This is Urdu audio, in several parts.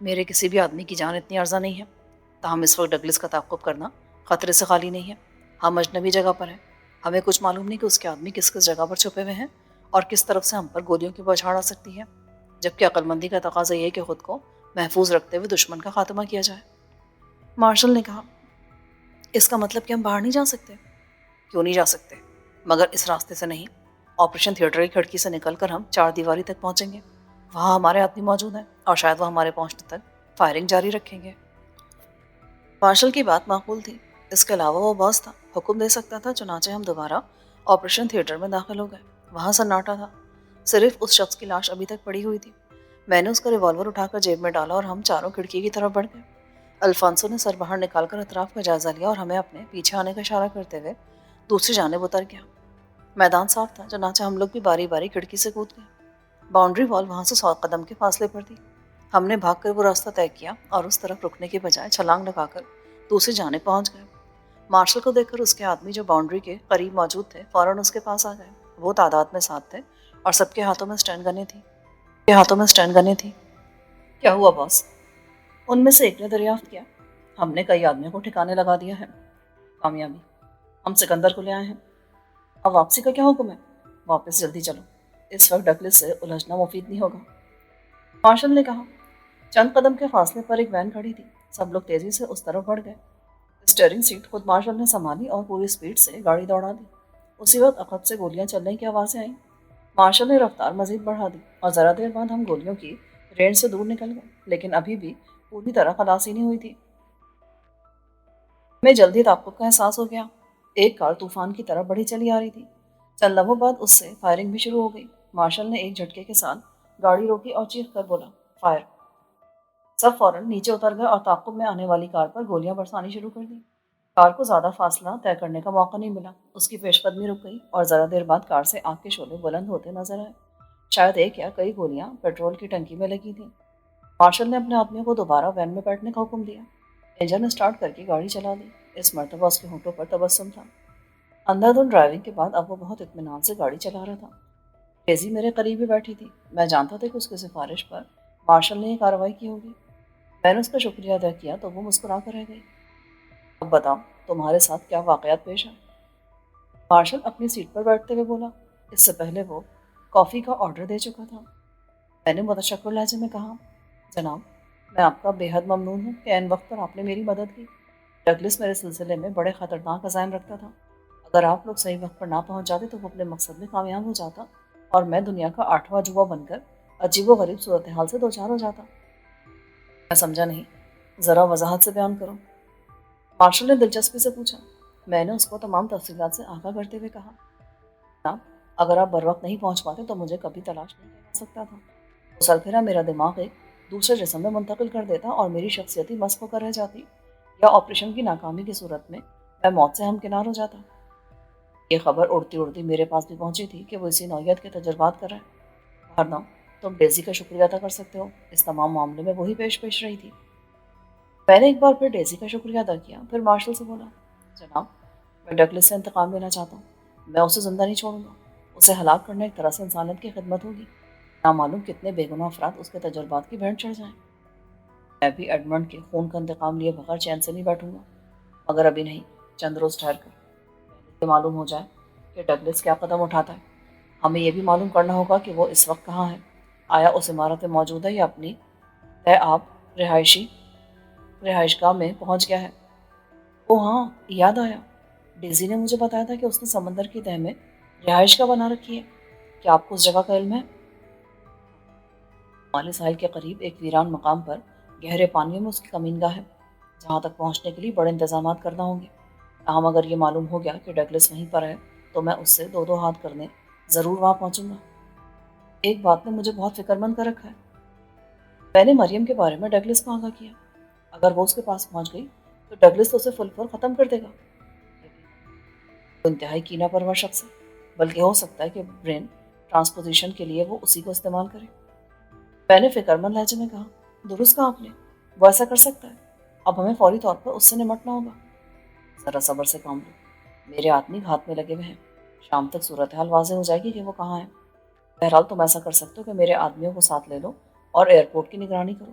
میرے کسی بھی آدمی کی جان اتنی ارزاں نہیں ہے، تاہم اس وقت ڈگلس کا تعاقب کرنا خطرے سے خالی نہیں ہے۔ ہم اجنبی جگہ پر ہیں، ہمیں کچھ معلوم نہیں کہ اس کے آدمی کس کس جگہ پر چھپے ہوئے ہیں اور کس طرف سے ہم پر گولیوں کی بوچھاڑ آ سکتی ہے، جبکہ عقل مندی کا تقاضا یہ ہے کہ خود کو محفوظ رکھتے ہوئے دشمن کا خاتمہ کیا جائے۔ مارشل نے کہا، اس کا مطلب کہ ہم باہر نہیں جا سکتے؟ کیوں نہیں جا سکتے؟ مگر اس راستے سے نہیں۔ آپریشن تھیٹر کی کھڑکی سے نکل کر ہم چار دیواری تک پہنچیں گے، وہاں ہمارے آدمی موجود ہیں اور شاید وہ ہمارے پہنچنے تک فائرنگ جاری رکھیں گے۔ مارشل کی بات معقول تھی، اس کے علاوہ وہ باس تھا، حکم دے سکتا تھا۔ چنانچہ ہم دوبارہ آپریشن تھیٹر میں داخل ہو گئے۔ وہاں سناٹا تھا، صرف اس شخص کی لاش ابھی تک پڑی ہوئی تھی۔ میں نے اس کا ریوالور اٹھا کر جیب میں ڈالا اور ہم چاروں کھڑکی کی طرف بڑھ گئے۔ الفانسو نے سر باہر نکال کر اطراف کا جائزہ لیا اور ہمیں اپنے پیچھے آنے کا اشارہ کرتے ہوئے دوسری جانب اتر گیا۔ میدان صاف تھا، چنانچہ ہم لوگ بھی باری باری کھڑکی سے کود گئے۔ باؤنڈری وال وہاں سے 100 قدم کے فاصلے پر تھی۔ ہم نے بھاگ کر وہ راستہ طے کیا اور اس طرف رکنے کے بجائے چھلانگ لگا کر دوسری جانب پہنچ گئے۔ مارشل کو دیکھ کر اس کے آدمی جو باؤنڈری کے قریب موجود تھے فوراً اس کے پاس آ گئے۔ وہ تعداد میں 7 تھے اور سب کے ہاتھوں میں اسٹینڈ گنیں تھیں۔ کیا ہوا باس؟ ان میں سے ایک نے دریافت کیا۔ ہم نے کئی آدمیوں کو ٹھکانے لگا دیا ہے۔ کامیابی؟ ہم سکندر کو لے آئے ہیں۔ اب واپسی کا کیا حکم ہے؟ واپس جلدی چلو، اس وقت ڈگلس سے الجھنا مفید نہیں ہوگا، مارشل نے کہا۔ چند قدم کے فاصلے پر ایک وین کھڑی تھی، سب لوگ تیزی سے اس طرف بڑھ گئے۔ اسٹیئرنگ سیٹ خود مارشل نے سنبھالی اور پوری سپیڈ سے گاڑی دوڑا دی۔ اسی وقت عقب سے گولیاں چلنے کی آوازیں آئیں۔ مارشل نے رفتار مزید بڑھا دی اور ذرا دیر بعد ہم گولیوں کی رینج سے دور نکل گئے، لیکن ابھی بھی پوری طرح خلاصی نہیں ہوئی تھی۔ ہمیں جلدی تعاقب کا احساس ہو گیا۔ ایک کار طوفان کی طرح بڑھی چلی آ رہی تھی۔ چند لمحوں بعد اس سے فائرنگ بھی شروع ہو گئی۔ مارشل نے ایک جھٹکے کے ساتھ گاڑی روکی اور چیخ کر بولا، فائر! سب فوراً نیچے اتر گئے اور تعاقب میں آنے والی کار پر گولیاں برسانی شروع کر دیں۔ کار کو زیادہ فاصلہ طے کرنے کا موقع نہیں ملا، اس کی پیش قدمی رک گئی اور ذرا دیر بعد کار سے آگ کے شعلے بلند ہوتے نظر آئے۔ شاید ایک یا کئی گولیاں پیٹرول کی ٹنکی میں لگی تھیں۔ مارشل نے اپنے آدمیوں کو دوبارہ وین میں بیٹھنے کا حکم دیا۔ انجن اسٹارٹ کر کے گاڑی چلا دی۔ اس مرتبہ اس کے ہونٹوں پر تبسم تھا۔ اندھا دھند ڈرائیونگ کے بعد اب وہ بہت اطمینان سے گاڑی چلا رہا تھا۔ ڈیزی میرے قریب ہی بیٹھی تھی۔ میں جانتا تھا کہ اس کی سفارش پر مارشل نے یہ کارروائی کی ہوگی۔ میں نے اس کا شکریہ ادا کیا تو وہ مسکرا کر رہ گئی۔ اب بتاؤ، تمہارے ساتھ کیا واقعات پیش آئے؟ مارشل اپنی سیٹ پر بیٹھتے ہوئے بولا۔ اس سے پہلے وہ کافی کا آرڈر دے چکا تھا۔ میں نے متشکر لہجے میں کہا، جناب، میں آپ کا بے حد ممنون ہوں کہ عین وقت پر آپ نے میری مدد کی۔ ڈگلس میرے سلسلے میں بڑے خطرناک عزائم رکھتا تھا۔ اگر آپ لوگ صحیح وقت پر نہ پہنچ جاتے تو وہ اپنے مقصد میں کامیاب ہو جاتا اور میں دنیا کا 8واں جوا بن کر عجیب و غریب صورتحال سے دوچار ہو جاتا۔ میں سمجھا نہیں، ذرا وضاحت سے بیان کرو، مارشل نے دلچسپی سے پوچھا۔ میں نے اس کو تمام تفصیلات سے آگاہ کرتے ہوئے کہا، جناب، اگر آپ بر وقت نہیں پہنچ پاتے تو مجھے کبھی تلاش نہیں کیا جا سکتا تھا۔ مسل پھرا میرا دماغ ایک دوسرے جسم میں منتقل کر دیتا اور میری شخصیتی مسخ ہو کر رہ جاتی، یا آپریشن کی ناکامی کی صورت میں میں موت سے ہمکنار ہو جاتا۔ یہ خبر اڑتی اڑتی میرے پاس بھی پہنچی تھی کہ وہ اسی نوعیت کے تجربات کر رہا ہے۔ بہرنام، تم ڈیزی کا شکریہ ادا کر سکتے ہو، اس تمام معاملے میں وہی پیش رہی تھی۔ میں نے ایک بار پھر ڈیزی کا شکریہ ادا کیا، پھر مارشل سے بولا، جناب، میں ڈگلس سے انتقام لینا چاہتا ہوں۔ میں اسے زندہ نہیں چھوڑوں گا۔ اسے ہلاک کرنا ایک طرح سے انسانیت کی خدمت ہوگی۔ نامعلوم کتنے بے گناہ افراد اس کے تجربات کی بھینٹ چڑھ جائیں۔ میں بھی ایڈمنڈ کے خون کا انتقام لیے بغیر چین سے نہیں بیٹھوں گا، مگر ابھی نہیں، چند روز ٹھہر کر، پہلے یہ معلوم ہو جائے کہ ڈگلس کیا قدم اٹھاتا ہے۔ ہمیں یہ بھی معلوم کرنا ہوگا کہ وہ اس وقت کہاں ہے۔ آیا اس عمارت میں موجود ہے یا اپنی طے آب رہائش گاہ میں پہنچ گیا ہے؟ او ہاں، یاد آیا، ڈیزی نے مجھے بتایا تھا کہ اس نے سمندر کی تہہ میں رہائش گاہ بنا رکھی ہے۔ کیا آپ کو اس جگہ کا علم ہے؟ شمالی ساحل کے قریب ایک ویران مقام پر گہرے پانیوں میں اس کی کمین گاہ ہے، جہاں تک پہنچنے کے لیے بڑے انتظامات کرنا ہوں گے۔ تاہم اگر یہ معلوم ہو گیا کہ ڈگلس وہیں پر ہے تو میں اس سے دو ہاتھ کرنے ضرور وہاں پہنچوں گا۔ ایک بات نے مجھے بہت فکر مند کر رکھا ہے۔ میں نے مریم کے بارے میں ڈگلس کو آگاہ کیا۔ اگر وہ اس کے پاس پہنچ گئی تو ڈگلس تو اسے فل فور ختم کر دے گا۔ وہ انتہائی کینہ پرور شخص ہے، بلکہ ہو سکتا ہے کہ برین ٹرانسپوزیشن کے لیے وہ اسی کو استعمال کرے۔ میں نے فکر مند لہجے میں کہا، درست کہا آپ نے، وہ ایسا کر سکتا ہے۔ اب ہمیں فوری طور پر اس سے نمٹنا ہوگا۔ ذرا صبر سے کام لو، میرے آدمی گھات میں لگے ہوئے ہیں، شام تک صورتحال واضح ہو جائے گی کہ وہ کہاں ہے۔ بہرحال تم ایسا کر سکتے ہو کہ میرے آدمیوں کو ساتھ لے لو اور ایئرپورٹ کی نگرانی کرو۔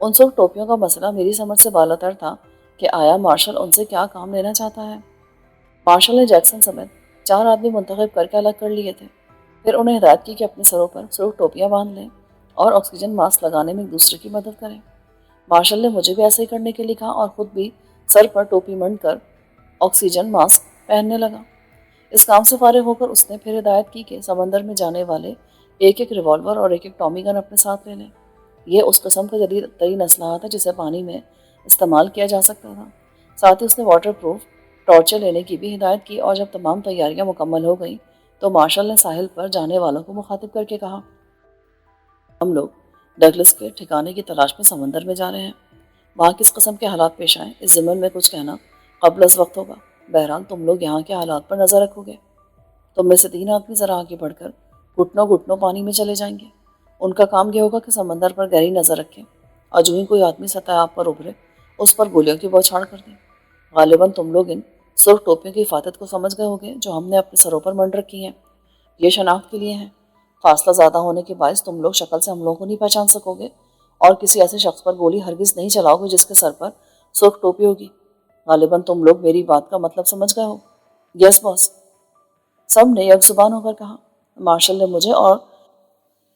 ان سب ٹوپیوں کا مسئلہ میری سمجھ سے بالاتر تھا کہ آیا مارشل ان سے کیا کام لینا چاہتا ہے۔ مارشل نے جیکسن سمیت 4 آدمی منتخب کر کے الگ کر لیے تھے، پھر انہیں ہدایت کی کہ اپنے سروں پر سرخ ٹوپیاں باندھ لیں اور آکسیجن ماسک لگانے میں ایک دوسرے کی مدد کریں۔ مارشل نے مجھے بھی ایسا ہی کرنے کے لیے کہا اور خود بھی سر پر ٹوپی منڈ کر آکسیجن ماسک پہننے لگا۔ اس کام سے فارغ ہو کر اس نے پھر ہدایت کی کہ سمندر میں جانے والے ایک ایک ریوالور اور ایک ایک ٹامی گن اپنے ساتھ لے لیں۔ یہ اس قسم کا جدید ترین اسلحہ تھا جسے پانی میں استعمال کیا جا سکتا تھا۔ ساتھ ہی اس نے واٹر پروف ٹارچر لینے کی بھی ہدایت کی، اور جب تمام تیاریاں مکمل ہو گئیں تو مارشل نے ساحل پر جانے والوں کو مخاطب کر کے کہا، ہم لوگ ڈگلس کے ٹھکانے کی تلاش میں سمندر میں جا رہے ہیں۔ وہاں کس قسم کے حالات پیش آئیں اس ضمن میں کچھ کہنا قبل از وقت ہوگا۔ بہرحال تم لوگ یہاں کے حالات پر نظر رکھو گے۔ تم میں سے 3 آدمی ذرا آگے بڑھ کر گھٹنوں گھٹنوں پانی میں چلے جائیں گے۔ ان کا کام یہ ہوگا کہ سمندر پر گہری نظر رکھیں اور جو ہی کوئی آدمی سطح آپ پر ابھرے اس پر گولیوں کی بوچھاڑ کر دیں۔ غالباً تم لوگ ان سرخ ٹوپیوں کی حفاظت کو سمجھ گئے ہوگے جو ہم نے اپنے سروں پر منڈ رکھی ہیں۔ یہ شناخت کے لیے ہیں۔ فاصلہ زیادہ ہونے کے باعث تم لوگ شکل سے ہم لوگوں کو نہیں پہچان سکو گے اور کسی ایسے شخص پر گولی ہرگز نہیں چلاؤ گے جس کے سر پر سرخ ٹوپی ہوگی۔ غالباً تم لوگ میری بات کا مطلب سمجھ گئے ہو۔ یس باس، سب نے یک زبان ہو کر کہا۔ مارشل نے مجھے اور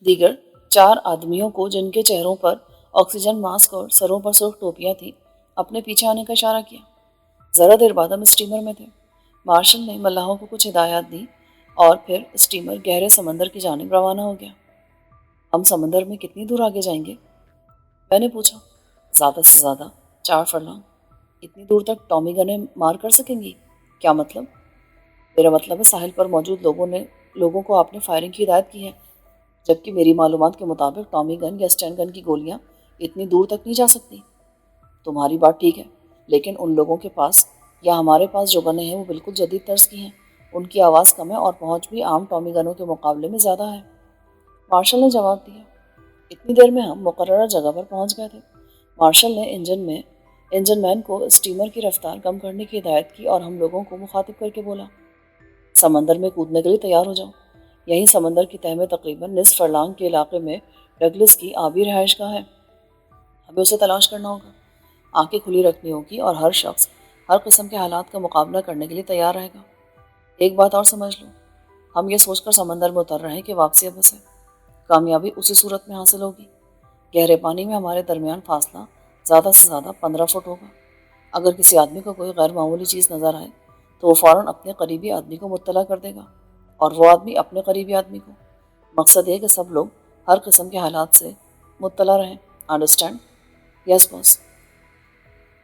دیگر 4 آدمیوں کو جن کے چہروں پر آکسیجن ماسک اور سروں پر سرخ ٹوپیاں تھیں اپنے پیچھے آنے کا اشارہ کیا۔ ذرا دیر بعد ہم اسٹیمر میں تھے۔ مارشل نے ملاحوں کو کچھ ہدایات دی اور پھر اسٹیمر گہرے سمندر کی جانب روانہ ہو گیا۔ ہم سمندر میں کتنی دور آگے جائیں گے؟ میں نے پوچھا۔ زیادہ سے زیادہ 4 فرلانگ۔ اتنی دور تک ٹامی گنیں مار کر سکیں گی؟ کیا مطلب؟ میرا مطلب ہے ساحل پر موجود لوگوں کو آپ نے فائرنگ کی ہدایت کی ہے، جبکہ میری معلومات کے مطابق ٹامی گن یا اسٹین گن کی گولیاں اتنی دور تک نہیں جا سکتی۔ تمہاری بات ٹھیک ہے، لیکن ان لوگوں کے پاس یا ہمارے پاس جو گنیں ہیں وہ بالکل جدید طرز کی ہیں۔ ان کی آواز کم ہے اور پہنچ بھی عام ٹامی گنوں کے مقابلے میں زیادہ ہے۔ مارشل نے جواب دیا۔ اتنی دیر میں ہم مقررہ جگہ پر پہنچ گئے تھے۔ مارشل نے انجن مین کو اسٹیمر کی رفتار کم کرنے کی ہدایت کی اور ہم لوگوں کو مخاطب کر کے بولا، سمندر میں کودنے کے لیے تیار ہو جاؤ۔ یہیں سمندر کی تہہ میں تقریباً نصف فرلانگ کے علاقے میں ڈگلس کی آبی رہائش گاہ ہے۔ ہمیں اسے تلاش کرنا ہوگا۔ آنکھیں کھلی رکھنی ہوگی اور ہر شخص ہر قسم کے حالات کا مقابلہ کرنے کے لیے تیار رہے گا۔ ایک بات اور سمجھ لو، ہم یہ سوچ کر سمندر میں اتر رہے ہیں کہ واپسی اب ہے۔ کامیابی اسی صورت میں حاصل ہوگی۔ گہرے پانی میں ہمارے درمیان فاصلہ زیادہ سے زیادہ 15 فٹ ہوگا۔ اگر کسی آدمی کو کوئی غیر معمولی چیز نظر آئے تو وہ فوراً اپنے قریبی آدمی کو مطلع کر دے گا اور وہ آدمی اپنے قریبی آدمی کو۔ مقصد یہ کہ سب لوگ ہر قسم کے حالات سے مطلع رہیں۔ انڈرسٹینڈ؟ یس باس۔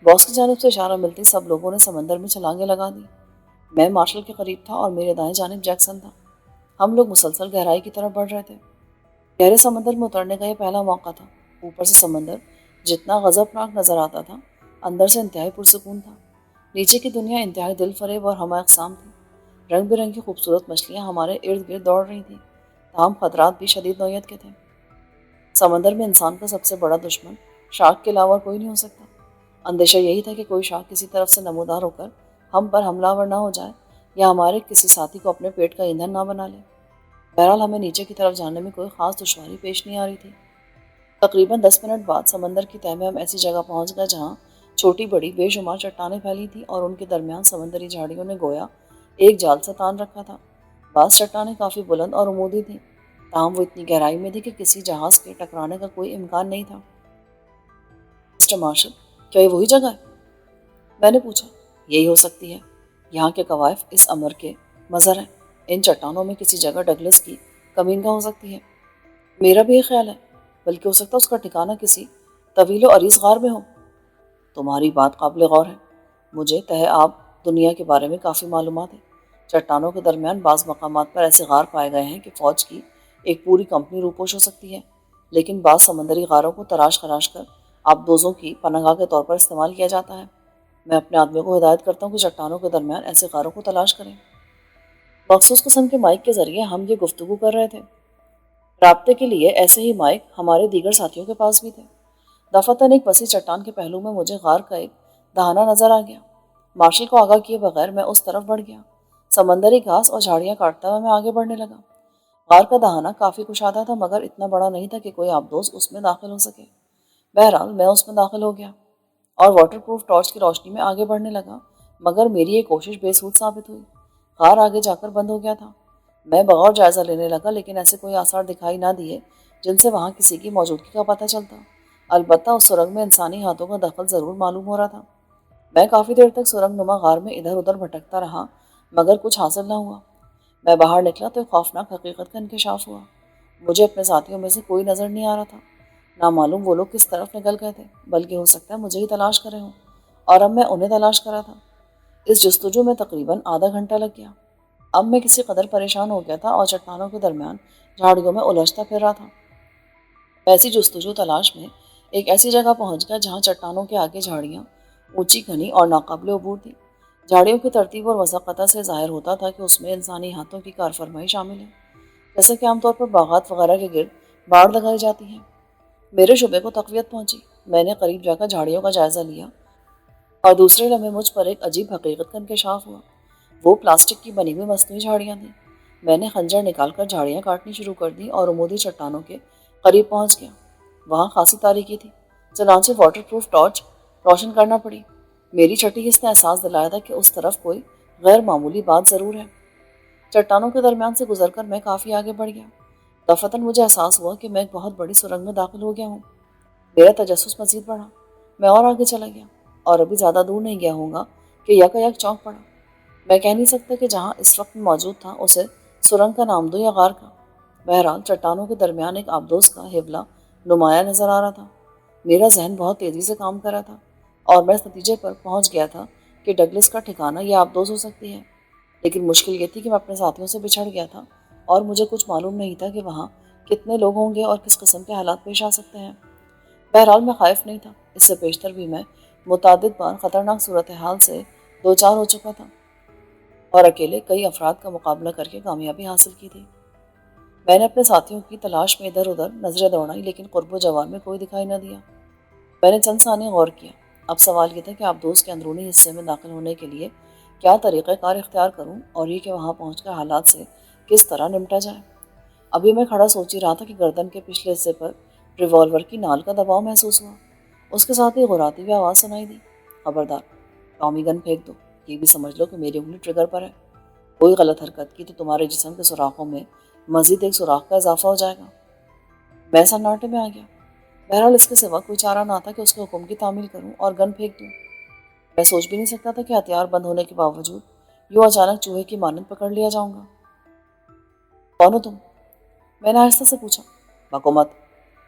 باس کی جانب سے اشارہ ملتے سب لوگوں نے سمندر میں چھلانگیں لگا دی۔ میں مارشل کے قریب تھا اور میرے دائیں جانب جیکسن تھا۔ ہم لوگ مسلسل گہرائی کی طرف بڑھ رہے تھے۔ گہرے سمندر میں اترنے کا یہ پہلا موقع تھا۔ اوپر سے سمندر جتنا غضبناک نظر آتا تھا، اندر سے انتہائی پرسکون تھا۔ نیچے کی دنیا انتہائی دل فریب اور ہمہ اقسام تھی۔ رنگ برنگی خوبصورت مچھلیاں ہمارے ارد گرد دوڑ رہی تھیں، تاہم خطرات بھی شدید نوعیت کے تھے۔ سمندر میں انسان کا سب سے بڑا دشمن شارک کے علاوہ کوئی نہیں ہو سکتا۔ اندیشہ یہی تھا کہ کوئی شارک کسی طرف سے نمودار ہو کر ہم پر حملہ آور نہ ہو جائے یا ہمارے کسی ساتھی کو اپنے پیٹ کا ایندھن نہ بنا لے۔ بہرحال ہمیں نیچے کی طرف جانے میں کوئی خاص دشواری پیش نہیں آ رہی تھی۔ تقریباً 10 منٹ بعد سمندر کی تہہ میں ہم ایسی جگہ پہنچ گئے جہاں چھوٹی بڑی بے شمار چٹانیں پھیلی تھیں اور ان کے درمیان سمندری جھاڑیوں نے گویا ایک جال سے تان رکھا تھا۔ بعض چٹانیں کافی بلند اور عمودی تھیں، تاہم وہ اتنی گہرائی میں تھی کہ کسی جہاز کے ٹکرانے کا کوئی امکان نہیں تھا۔ مسٹر مارشل، کیا یہ وہی جگہ ہے؟ میں نے پوچھا۔ یہی ہو سکتی ہے۔ یہاں کے کوائف اس امر کے مظہر ہیں۔ ان چٹانوں میں کسی جگہ ڈگلس کی کمینگاہ ہو سکتی ہے۔ میرا بھی یہ خیال ہے، بلکہ ہو سکتا ہے اس کا ٹھکانہ کسی طویل و عریض غار میں ہو۔ تمہاری بات قابل غور ہے۔ مجھے تہہ آب دنیا کے بارے میں کافی معلومات ہے۔ چٹانوں کے درمیان بعض مقامات پر ایسے غار پائے گئے ہیں کہ فوج کی ایک پوری کمپنی روپوش ہو سکتی ہے، لیکن بعض سمندری غاروں کو تراش خراش کر آبدوزوں کی پناہ گاہ کے طور پر استعمال کیا جاتا ہے۔ میں اپنے آدمیوں کو ہدایت کرتا ہوں کہ چٹانوں کے درمیان ایسے غاروں کو تلاش کریں۔ مخصوص قسم کے مائک کے ذریعے ہم یہ گفتگو کر رہے تھے۔ رابطے کے لیے ایسے ہی مائک ہمارے دیگر ساتھیوں کے پاس بھی تھے۔ دفعتاً ایک وسیع چٹان کے پہلو میں مجھے غار کا ایک دہانہ نظر آ گیا۔ مارشل کو آگاہ کیے بغیر میں اس طرف بڑھ گیا۔ سمندری گھاس اور جھاڑیاں کاٹتا ہوا میں آگے بڑھنے لگا۔ غار کا دہانہ کافی کشادہ تھا مگر اتنا بڑا نہیں تھا کہ کوئی آبدوز اس میں داخل ہو سکے۔ بہرحال میں اس میں داخل ہو گیا اور واٹر پروف ٹارچ کی روشنی میں آگے بڑھنے لگا، مگر میری یہ کوشش بے سود ثابت ہوئی۔ غار آگے جا کر بند ہو گیا تھا۔ میں بغور جائزہ لینے لگا، لیکن ایسے کوئی آثار دکھائی نہ دیے جن سے وہاں کسی کی موجودگی کا پتہ چلتا۔ البتہ اس سرنگ میں انسانی ہاتھوں کا دخل ضرور معلوم ہو رہا تھا۔ میں کافی دیر تک سرنگ نما غار میں ادھر ادھر بھٹکتا رہا، مگر کچھ حاصل نہ ہوا۔ میں باہر نکلا تو ایک خوفناک حقیقت کا انکشاف ہوا۔ مجھے اپنے ساتھیوں میں سے کوئی نظر نہیں آ رہا تھا۔ نامعلوم وہ لوگ کس طرف نکل گئے تھے، بلکہ ہو سکتا ہے مجھے ہی تلاش کرے ہوں، اور اب میں انہیں تلاش کر رہا تھا۔ اس جستجو میں تقریباً آدھا گھنٹہ لگ گیا۔ اب میں کسی قدر پریشان ہو گیا تھا اور چٹانوں کے درمیان جھاڑیوں میں الجھتا پھر رہا تھا۔ ایسی جستجو تلاش میں ایک ایسی جگہ پہنچ گیا جہاں چٹانوں کے آگے جھاڑیاں اونچی گھنی اور ناقابل عبور تھی۔ جھاڑیوں کی ترتیب اور وضاقتہ سے ظاہر ہوتا تھا کہ اس میں انسانی ہاتھوں کی کارفرمائی شامل ہے، جیسا کہ عام طور پر باغات وغیرہ کے گرد باڑ لگائی جاتی ہے۔ میرے شعبے کو تقویت پہنچی۔ میں نے قریب جا کر جھاڑیوں کا جائزہ لیا اور دوسرے لمحے مجھ پر ایک عجیب حقیقت کا انکشاف ہوا۔ وہ پلاسٹک کی بنی ہوئی مصنوعی جھاڑیاں تھیں۔ میں نے خنجر نکال کر جھاڑیاں کاٹنی شروع کر دی اور عمودی چٹانوں کے قریب پہنچ گیا۔ وہاں خاصی تاریکی تھی، چنانچہ واٹر پروف ٹارچ روشن کرنا پڑی۔ میری چھٹی اس نے احساس دلایا تھا کہ اس طرف کوئی غیر معمولی بات ضرور ہے۔ چٹانوں کے درمیان سے گزر کر میں کافی آگے بڑھ گیا۔ دفعتاً مجھے احساس ہوا کہ میں ایک بہت بڑی سرنگ میں داخل ہو گیا ہوں۔ میرا تجسس مزید بڑھا۔ میں اور آگے چلا گیا اور ابھی زیادہ دور نہیں گیا ہوں گا کہ یکا یک چونک پڑا۔ میں کہہ نہیں سکتا کہ جہاں اس وقت موجود تھا اسے سرنگ کا نام دو یا غار کا۔ بہرحال چٹانوں کے درمیان ایک آبدوز کا حوالہ نمایاں نظر آ رہا تھا۔ میرا ذہن بہت تیزی سے کام کر رہا تھا اور میں اس نتیجے پر پہنچ گیا تھا کہ ڈگلس کا ٹھکانہ یہ آبدوز ہو سکتی ہے۔ لیکن مشکل یہ تھی کہ میں اپنے ساتھیوں سے بچھڑ گیا تھا اور مجھے کچھ معلوم نہیں تھا کہ وہاں کتنے لوگ ہوں گے اور کس قسم کے حالات پیش آ سکتے ہیں۔ بہرحال میں خائف نہیں تھا۔ اس سے بیشتر بھی میں متعدد بار خطرناک صورتحال سے دوچار ہو چکا تھا اور اکیلے کئی افراد کا مقابلہ کر کے کامیابی حاصل کی تھی۔ میں نے اپنے ساتھیوں کی تلاش میں ادھر ادھر نظریں دوڑائیں، لیکن قرب و جوار میں کوئی دکھائی نہ دیا۔ میں نے چند ثانیے غور کیا۔ اب سوال یہ تھا کہ آبدوز کے اندرونی حصے میں داخل ہونے کے لیے کیا طریقہ کار اختیار کروں، اور یہ کہ وہاں پہنچ کر حالات سے کس طرح نمٹا جائے۔ ابھی میں کھڑا سوچ ہی رہا تھا کہ گردن کے پچھلے حصے پر ریوالور کی نال کا دباؤ محسوس ہوا۔ اس کے ساتھ ہی غراتی ہوئی آواز سنائی دی، خبردار، ٹامی گن پھینک دو، یہ بھی سمجھ لو کہ میری انگلی ٹریگر پر ہے۔ کوئی غلط حرکت کی تو تمہارے جسم کے سوراخوں میں مزید ایک سوراخ کا اضافہ ہو جائے گا۔ میں سناٹے میں آ گیا۔ بہرحال اس کے سوا کوئی چارہ نہ تھا کہ اس کے حکم کی تعمیل کروں اور گن پھینک دوں۔ میں سوچ بھی نہیں سکتا تھا کہ ہتھیار بند ہونے کے باوجود یوں اچانک چوہے کی مانند پکڑ لیا جاؤں گا۔ کون ہو تم؟ میں نے آہستہ سے پوچھا۔ بکو مت،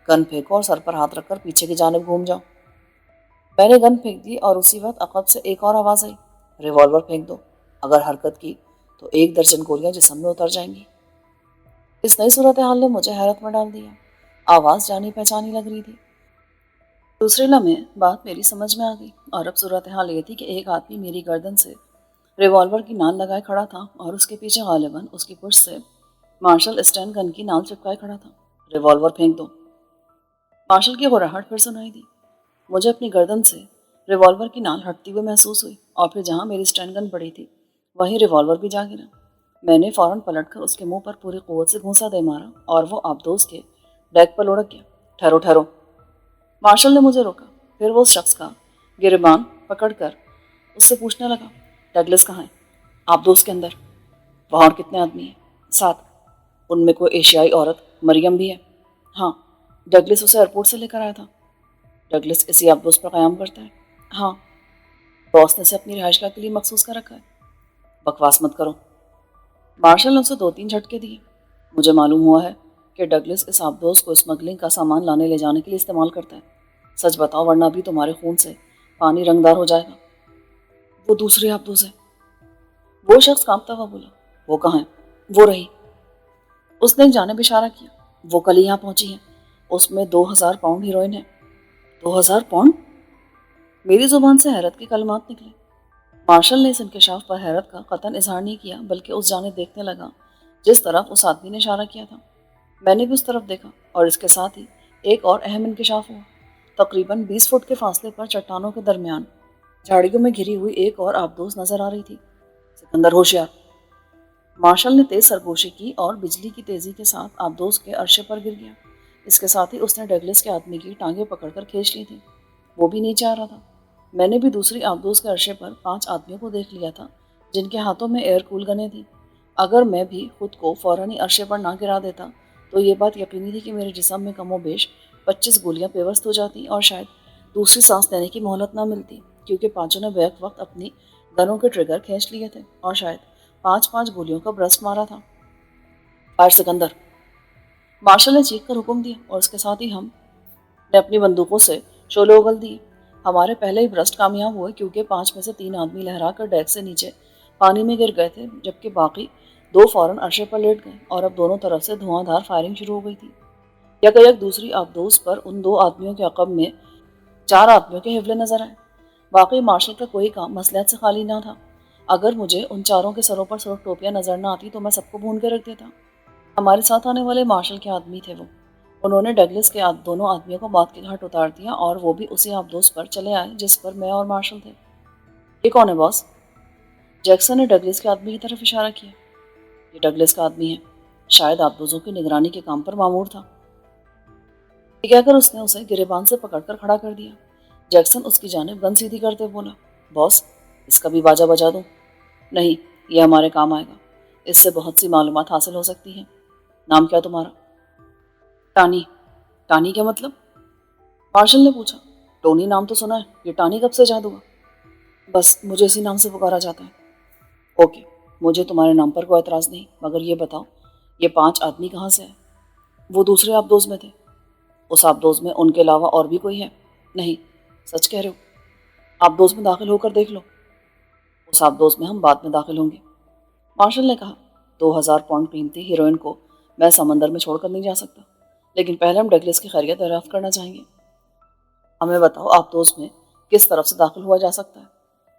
گن پھینکو اور سر پر ہاتھ رکھ کر پیچھے کی جانب گھوم جاؤ۔ میں نے گن پھینک دی اور اسی وقت عقب سے ایک اور آواز آئی، ریوالور پھینک دو، اگر حرکت کی تو 1 درجن گولیاں جسم میں اتر جائیں گی۔ اس نئی صورتحال نے مجھے حیرت میں ڈال دیا۔ آواز جانی پہچانی لگ رہی تھی۔ دوسرے لمحے بات میری سمجھ میں آ گئی، اور اب صورتحال یہ تھی کہ ایک آدمی میری گردن سے ریوالور کی نال لگائے کھڑا تھا اور اس کے پیچھے غالباً اس کی پشت سے مارشل اسٹین گن کی نال چپکائے کھڑا تھا۔ ریوالور پھینک دو، مارشل کی غراہٹ پھر سنائی دی۔ مجھے اپنی گردن سے ریوالور کی نال ہٹتی ہوئی محسوس ہوئی، اور پھر جہاں میری اسٹین گن پڑی تھی وہیں ریوالور بھی جا گرا۔ میں نے فوراً پلٹ کر اس کے منہ پر پوری قوت سے گھونسا دے مارا اور وہ آبدوز کے ڈیک پر لڑک گیا۔ ٹھہرو ٹھہرو، مارشل نے مجھے روکا۔ پھر وہ اس شخص کا گریبان پکڑ کر اس سے پوچھنے لگا، ڈگلس کہاں ہے؟ آبدوز کے اندر۔ وہاں اور کتنے آدمی ہیں؟ 7۔ ان میں کوئی ایشیائی عورت مریم بھی ہے؟ ہاں، ڈگلس اسے ایئرپورٹ سے لے کر آیا تھا۔ ڈگلس اسی آبدوز پر قیام کرتا ہے؟ ہاں۔ باس نے اسے اپنی رہائش گاہ کے لیے مخصوص کر رکھا ہے۔ بکواس مت کرو۔ مارشل نے اسے 2-3 جھٹکے دیے۔ مجھے معلوم ہوا ہے کہ ڈگلس اس آبدوز کو اسمگلنگ کا سامان لانے لے جانے کے لیے استعمال کرتا ہے۔ سچ بتاؤ، ورنہ بھی تمہارے خون سے پانی رنگدار ہو جائے گا۔ وہ دوسری آبدوز ہے، وہ شخص کانپتا ہوا بولا۔ وہ کہاں ہے؟ وہ رہی۔ اس نے ایک جانب اشارہ کیا۔ وہ کل ہی یہاں پہنچی ہے، اس میں 2000 پاؤنڈ ہیروئن ہے۔ 2000 پاؤنڈ؟ میری زبان سے حیرت کے کلمات نکلے۔ مارشل نے اس انکشاف پر حیرت کا قطعاً اظہار نہیں کیا، بلکہ اس جانب دیکھنے لگا جس طرف اس آدمی نے اشارہ کیا تھا۔ میں نے بھی اس طرف دیکھا، اور اس کے ساتھ ہی ایک اور اہم انکشاف ہوا۔ تقریباً 20 فٹ کے فاصلے پر چٹانوں کے درمیان جھاڑیوں میں گھری ہوئی ایک اور آبدوز نظر آ رہی تھی۔ سکندر ہوشیار! مارشل نے تیز سرگوشی کی اور بجلی کی تیزی کے ساتھ آبدوز کے عرشے پر گر گیا۔ اس کے ساتھ ہی اس نے ڈگلس کے آدمی کی ٹانگیں پکڑ کر کھینچ لی تھی۔ وہ بھی نیچے آ رہا تھا۔ میں نے بھی دوسری آبدوز کے عرصے پر 5 آدمیوں کو دیکھ لیا تھا جن کے ہاتھوں میں ایئر کول گنیں تھیں۔ اگر میں بھی خود کو فوراً ہی عرصے پر نہ گرا دیتا تو یہ بات یقینی تھی کہ میرے جسم میں کم و بیش 25 گولیاں پیوست ہو جاتی اور شاید دوسری سانس لینے کی مہلت نہ ملتی، کیونکہ پانچوں نے بیک وقت اپنی گنوں کے ٹریگر کھینچ لیے تھے اور شاید 5 گولیوں کا برسٹ مارا تھا۔ فائر سکندر! مارشل نے چیخ کر حکم دیا اور اس کے ساتھ ہی ہم نے اپنی بندوقوں سے شعلے اگل دیے۔ ہمارے پہلے ہی برسٹ کامیاب ہوئے کیونکہ 5 میں سے 3 آدمی لہرا کر ڈیک سے نیچے پانی میں گر گئے تھے، جبکہ باقی 2 فوراً عرصے پر لیٹ گئے اور اب دونوں طرف سے دھواں دھار فائرنگ شروع ہو گئی تھی۔ یک دوسری آبدوز پر ان 2 آدمیوں کے عقب میں 4 آدمیوں کے حوالے نظر آئے۔ واقعی مارشل کا کوئی کام مصلحت سے خالی نہ تھا۔ اگر مجھے ان چاروں کے سروں پر سرخ ٹوپیاں نظر نہ آتی تو میں سب کو بھون کے رکھ دیتا۔ ہمارے ساتھ آنے والے مارشل کے آدمی تھے وہ۔ انہوں نے ڈگلس کے دونوں آدمیوں کو موت کے گھاٹ اتار دیا اور وہ بھی اسی آبدوز پر چلے آئے جس پر میں اور مارشل تھے۔ یہ کون ہے باس؟ جیکسن نے ڈگلس کے آدمی کی طرف اشارہ کیا۔ یہ ڈگلس کا آدمی ہے، شاید آبدوزوں کی نگرانی کے کام پر مامور تھا۔ یہ کہہ کر اس نے اسے گریبان سے پکڑ کر کھڑا کر دیا۔ جیکسن اس کی جانب گن سیدھی کرتے بولا، باس اس کا بھی باجا بجا دوں؟ نہیں، یہ ہمارے کام آئے گا، اس سے بہت سی معلومات حاصل ہو سکتی ہیں۔ نام کیا تمہارا؟ ٹانی۔ ٹانی کیا مطلب؟ مارشل نے پوچھا۔ ٹونی نام تو سنا ہے، یہ ٹانی کب سے ایجاد ہوا؟ بس مجھے اسی نام سے پکارا جاتا ہے۔ اوکے، مجھے تمہارے نام پر کوئی اعتراض نہیں، مگر یہ بتاؤ یہ 5 آدمی کہاں سے ہیں؟ وہ دوسرے آبدوز میں تھے۔ اس آبدوز میں ان کے علاوہ اور بھی کوئی ہے؟ نہیں، سچ کہہ رہے ہو؟ آبدوز میں داخل ہو کر دیکھ لو۔ اس آبدوز میں ہم بعد میں داخل ہوں گے، مارشل نے کہا۔ 2000 پاؤنڈ قیمتی ہیروئن کو میں سمندر میں چھوڑ کر نہیں جا سکتا، لیکن پہلے ہم ڈگلس کی خیریت دریافت کرنا چاہیں گے۔ ہمیں بتاؤ آبدوز میں کس طرف سے داخل ہوا جا سکتا ہے؟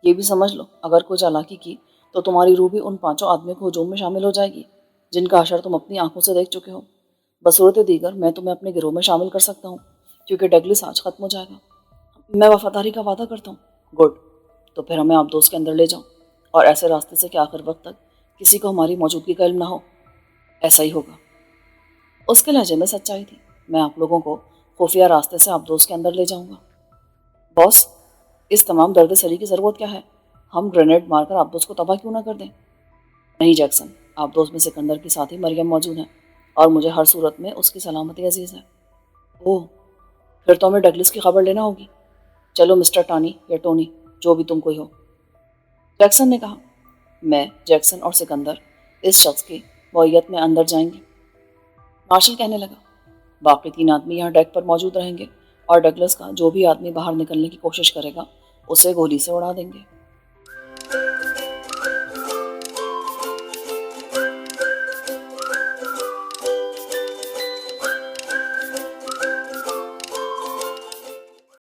یہ بھی سمجھ لو اگر کوئی چالاکی کی تو تمہاری روح بھی ان 5 آدمیوں کے ہجوم میں شامل ہو جائے گی جن کا حشر تم اپنی آنکھوں سے دیکھ چکے ہو۔ بصورت دیگر میں تمہیں اپنے گروہ میں شامل کر سکتا ہوں کیونکہ ڈگلس آج ختم ہو جائے گا۔ میں وفاداری کا وعدہ کرتا ہوں۔ گڈ، تو پھر ہمیں آبدوز کے اندر لے جاؤ اور ایسے راستے سے کہ آخر وقت تک کسی کو ہماری موجودگی کا علم نہ ہو۔ ایسا ہی ہوگا۔ اس کے لہجے میں سچائی تھی۔ میں آپ لوگوں کو خفیہ راستے سے آبدوز کے اندر لے جاؤں گا۔ باس، اس تمام درد سری کی ضرورت کیا ہے؟ ہم گرینیڈ مار کر آبدوز کو تباہ کیوں نہ کر دیں؟ نہیں جیکسن، آبدوز میں سکندر کی ساتھی مریم موجود ہے اور مجھے ہر صورت میں اس کی سلامتی عزیز ہے۔ اوہ، پھر تو ہمیں ڈگلس کی خبر لینا ہوگی۔ چلو مسٹر ٹانی یا ٹونی، جو بھی تم کوئی ہو، جیکسن نے کہا۔ میں، جیکسن اور سکندر اس شخص کی معیت میں اندر جائیں گے، مارشل کہنے لگا۔ باقی 3 آدمی یہاں ڈیک پر موجود رہیں گے اور ڈگلس کا جو بھی آدمی باہر نکلنے کی کوشش کرے گا اسے گولی سے اڑا دیں گے۔